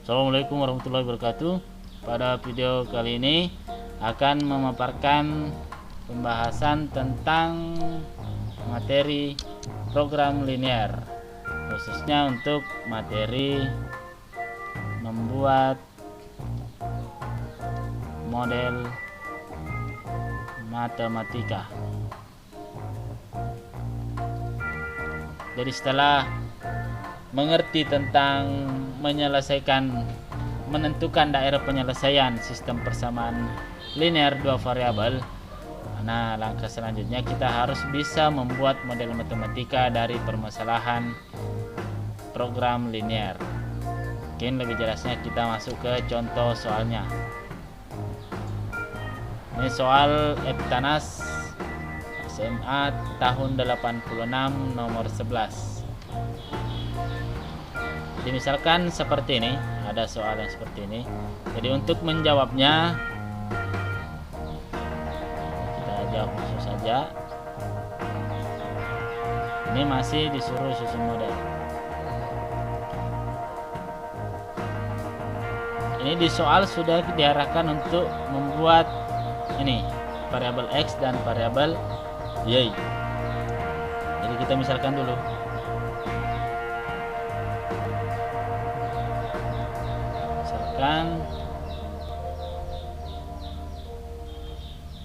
Assalamualaikum warahmatullahi wabarakatuh. Pada video kali ini akan memaparkan pembahasan tentang materi program linear, khususnya untuk materi membuat model matematika. Jadi setelah mengerti tentang menentukan daerah penyelesaian sistem persamaan linear dua variabel, nah langkah selanjutnya kita harus bisa membuat model matematika dari permasalahan program linear. Mungkin lebih jelasnya kita masuk ke contoh soalnya. Ini soal Eptanas SMA tahun 86 nomor 11. Misalkan seperti ini, ada soal yang seperti ini. Jadi untuk menjawabnya kita jawab langsung saja. Ini masih disuruh susun model. Ini di soal sudah diarahkan untuk membuat ini variabel x dan variabel y. Jadi kita misalkan dulu.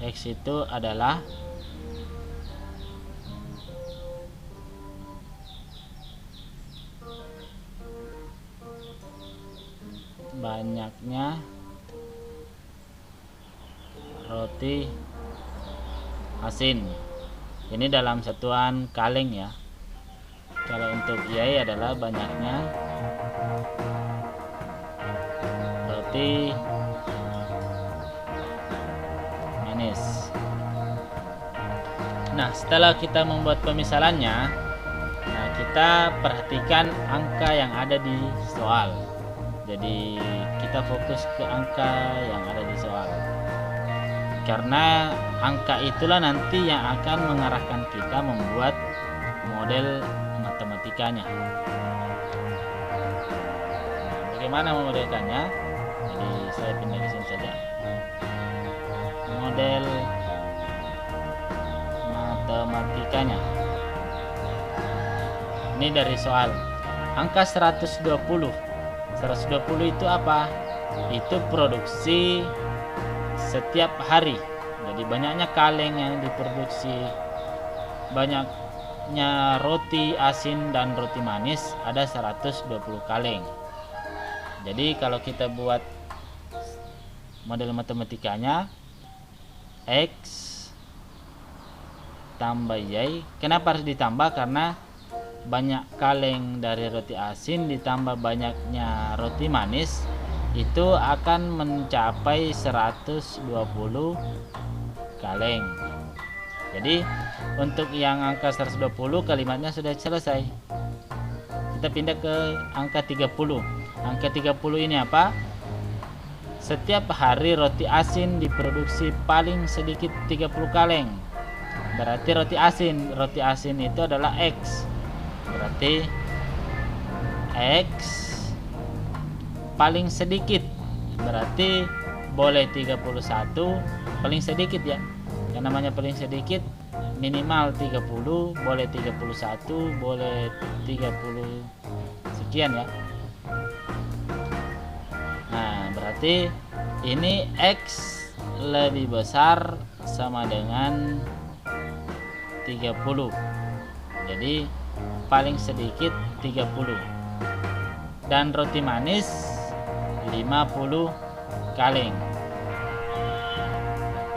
X itu adalah banyaknya roti asin. Ini dalam satuan kaleng ya. Kalau untuk Y adalah banyaknya roti manis. Nah, setelah kita membuat pemisalannya, nah kita perhatikan angka yang ada di soal. Jadi kita fokus ke angka yang ada di soal, karena angka itulah nanti yang akan mengarahkan kita membuat model matematikanya. Bagaimana memodelkannya? Jadi saya pindah ke sini saja. Model matematikanya. Ini dari soal. Angka 120. 120 itu apa? Itu produksi setiap hari. Jadi banyaknya kaleng yang diproduksi, banyaknya roti asin dan roti manis, ada 120 kaleng. Jadi kalau kita buat model matematikanya, X tambah Y. Kenapa harus ditambah? Karena banyak kaleng dari roti asin ditambah banyaknya roti manis itu akan mencapai 120 kaleng. Jadi untuk yang angka 120 kalimatnya sudah selesai. Kita pindah ke angka 30. Angka 30 ini apa? Setiap hari roti asin diproduksi paling sedikit 30 kaleng. Berarti roti asin itu adalah X. Berarti X paling sedikit. Berarti boleh 31, paling sedikit ya. Yang namanya paling sedikit minimal 30, boleh 31, boleh 30 sekian ya. Nah, berarti ini X lebih besar sama dengan 30. Jadi paling sedikit 30. Dan roti manis 50 kaleng.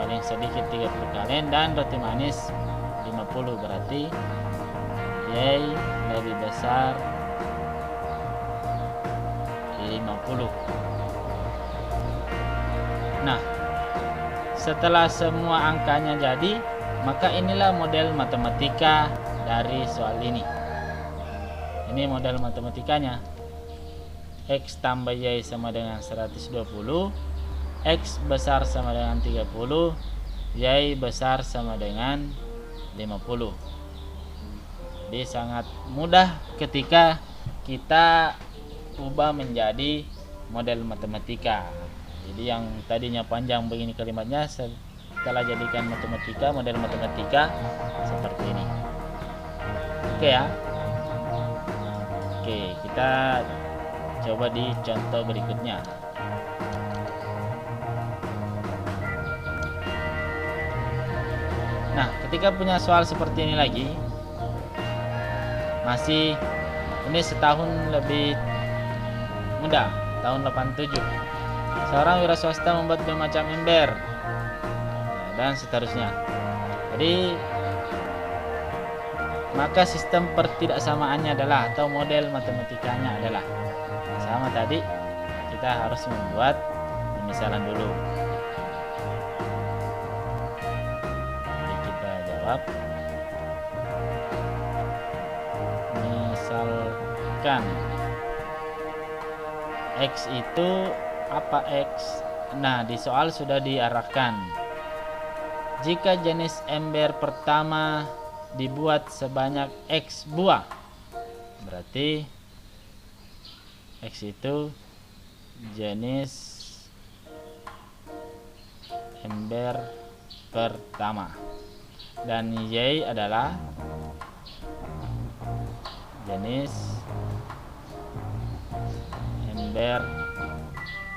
Paling sedikit 30 kaleng dan roti manis 50, berarti Y lebih besar 50. Nah, setelah semua angkanya jadi, maka inilah model matematika dari soal ini. Ini model matematikanya. X tambah Y sama dengan 120, X besar sama dengan 30, Y besar sama dengan 50. Jadi sangat mudah ketika kita ubah menjadi model matematika. Jadi yang tadinya panjang begini kalimatnya, setelah jadikan matematika, model matematika seperti ini. Oke ya. Oke, kita coba di contoh berikutnya. Nah, ketika punya soal seperti ini lagi, masih ini setahun lebih muda, tahun 87. Seorang wira swasta membuat bermacam ember, dan seterusnya. Jadi maka sistem pertidaksamaannya adalah, atau model matematikanya adalah sama tadi. Kita harus membuat pemisalan dulu. Jadi kita jawab, misalkan X itu apa X? Nah, di soal sudah diarahkan. Jika jenis ember pertama dibuat sebanyak X buah, berarti X itu jenis ember pertama, dan Y adalah jenis ember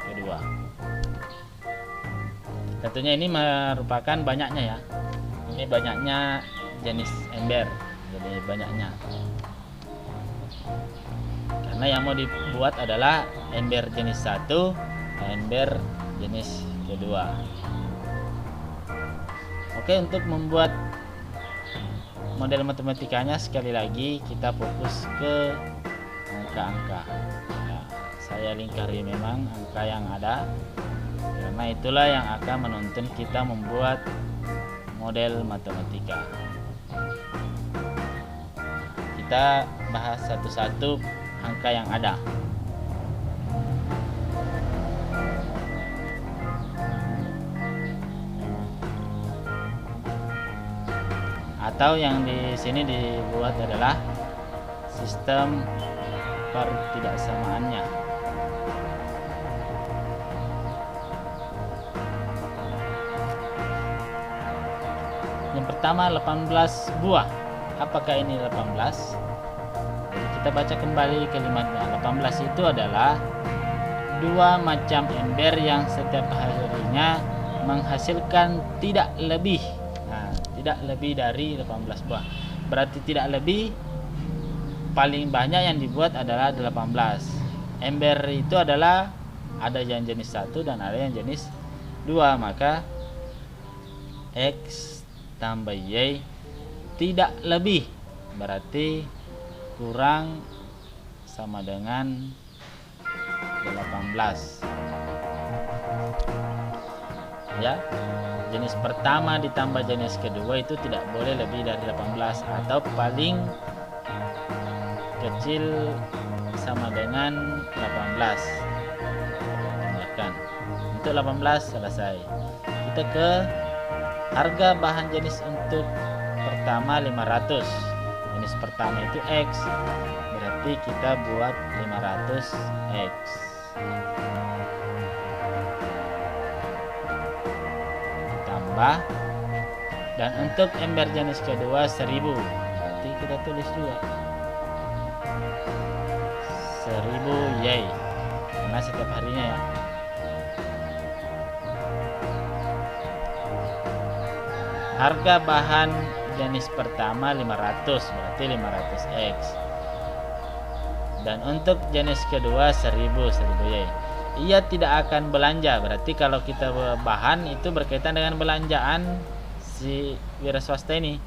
kedua. Tentunya ini merupakan banyaknya ya. Ini banyaknya jenis ember, jadi banyaknya. Karena yang mau dibuat adalah ember jenis 1, ember jenis kedua. Oke, untuk membuat model matematikanya sekali lagi kita fokus ke angka-angka. Nah, saya lingkari memang angka yang ada, karena itulah yang akan menuntun kita membuat model matematika. Kita bahas satu-satu angka yang ada. Atau yang di sini dibuat adalah sistem pertidaksamaannya. Yang pertama 18 buah. Apakah ini 18? Jadi kita baca kembali kalimatnya. 18 itu adalah dua macam ember yang setiap harinya menghasilkan tidak lebih. Nah, tidak lebih dari 18 buah. Berarti tidak lebih, paling banyak yang dibuat adalah 18. Ember itu adalah ada yang jenis 1 dan ada yang jenis 2, maka X tambah Y tidak lebih, berarti kurang sama dengan 18 ya. Jenis pertama ditambah jenis kedua itu tidak boleh lebih dari 18, atau paling kecil sama dengan 18. Tambahkan untuk 18 selesai. Kita ke harga bahan jenis untuk pertama 500. Jenis pertama itu X, berarti kita buat 500 X. Ditambah, dan untuk ember jenis kedua 1000, berarti kita tulis juga 1000 Y, karena setiap harinya ya. Harga bahan jenis pertama 500, berarti 500 X. Dan untuk jenis kedua 1000 Y. Ia tidak akan belanja, berarti kalau kita bahan itu berkaitan dengan belanjaan si wira swasta ini.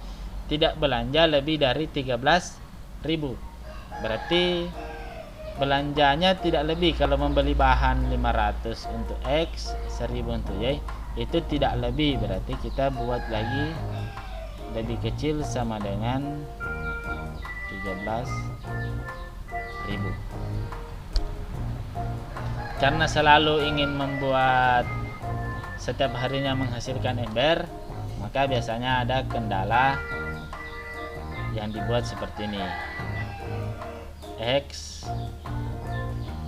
Tidak belanja lebih dari 13.000. Berarti belanjanya tidak lebih, kalau membeli bahan 500 untuk X, 1000 untuk Y, itu tidak lebih, berarti kita buat lagi lebih kecil sama dengan 13.000. Karena selalu ingin membuat setiap harinya menghasilkan ember, maka biasanya ada kendala yang dibuat seperti ini. X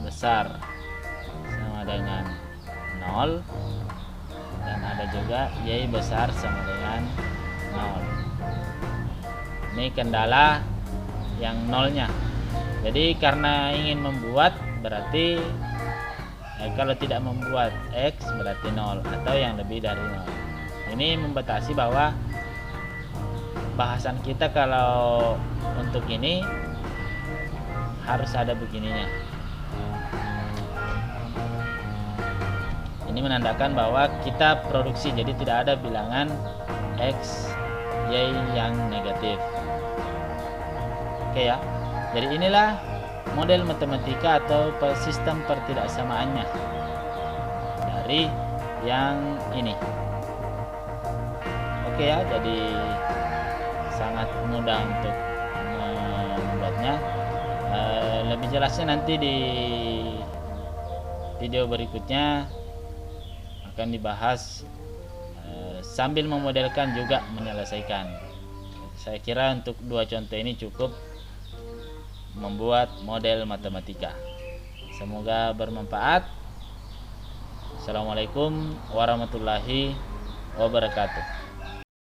besar sama dengan 0, dan ada juga Y besar sama dengan 0. Ini kendala yang nolnya. Jadi karena ingin membuat, berarti kalau tidak membuat X berarti 0 atau yang lebih dari 0. Ini membatasi bahwa bahasan kita kalau untuk ini harus ada begininya. Ini menandakan bahwa kita produksi, jadi tidak ada bilangan X, Y yang negatif. Oke ya. Jadi inilah model matematika atau sistem pertidaksamaannya dari yang ini. Oke ya, jadi sangat mudah untuk membuatnya. Lebih jelasnya nanti di video berikutnya akan dibahas, sambil memodelkan juga menyelesaikan. Saya kira untuk 2 contoh ini cukup membuat model matematika. Semoga bermanfaat. Assalamualaikum warahmatullahi wabarakatuh.